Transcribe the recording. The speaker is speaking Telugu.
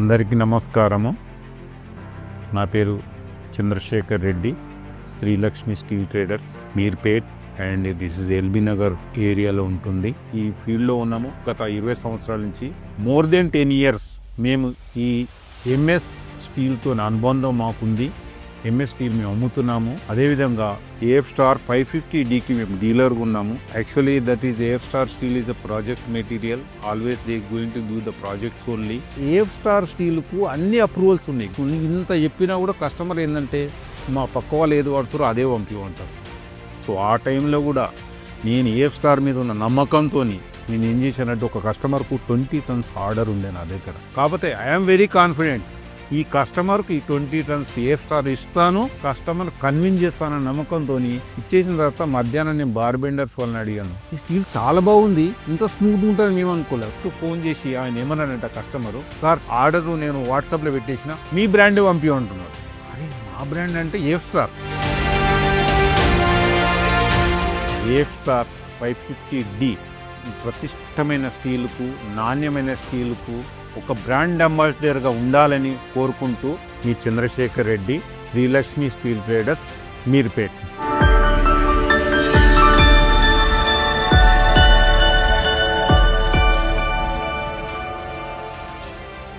అందరికీ నమస్కారము. నా పేరు Chandrashekar Reddy, Srilakshmi steel traders, Meerpet, and this is LB Nagar ఏరియాలో ఉంటుంది. ఈ ఫీల్డ్లో ఉన్నాము గత 20 సంవత్సరాల నుంచి. మోర్ దెన్ 10 years మేము ఈ ఎంఎస్ స్టీల్తో అనుబంధం మాకుంది. ఎంఎస్ స్టీల్ మేము అమ్ముతున్నాము. అదేవిధంగా ఏఎఫ్ స్టార్ 550Dకి మేము డీలర్గా ఉన్నాము. Actually that is AF star steel is a project material. Always they going to do the projects only. AF star స్టీల్కు అన్ని అప్రూవల్స్ ఉన్నాయి. ఇంత చెప్పినా కూడా కస్టమర్ ఏంటంటే మా పక్క వాళ్ళు ఏది వాడుతారో అదే పంపిమంటారు. సో ఆ టైంలో కూడా నేను ఏఎఫ్ స్టార్ మీద ఉన్న నమ్మకంతో నేను ఏం చేశానంటే ఒక కస్టమర్కు 20 tons ఆర్డర్ ఉండే నా దగ్గర. కాకపోతే ఐఎమ్ వెరీ కాన్ఫిడెంట్ ఈ కస్టమర్కి 20 tons ఏఎఫ్ స్టార్ ఇస్తాను, కస్టమర్ కన్విన్స్ చేస్తానన్న నమ్మకంతో ఇచ్చేసిన తర్వాత మధ్యాహ్నం నేను బార్ బెండర్స్ వాళ్ళని అడిగాను, ఈ స్టీల్ చాలా బాగుంది, ఇంత స్మూత్ ఉంటుంది మేము అనుకోలేదు. ఫోన్ చేసి ఆయన ఏమన్నాడంట కస్టమరు, సార్ ఆర్డర్ నేను వాట్సాప్లో పెట్టేసిన, మీ బ్రాండ్ పంపి అంటున్నాడు. అరే మా బ్రాండ్ అంటే AF star. AF star 550D ప్రతిష్టమైన స్టీలుకు, నాణ్యమైన స్టీలుకు ఒక బ్రాండ్ అంబాసిడర్గా ఉండాలని కోరుకుంటూ మీ చంద్రశేఖర్ రెడ్డి, శ్రీలక్ష్మి స్టీల్ ట్రేడర్స్, మీర్పేట్.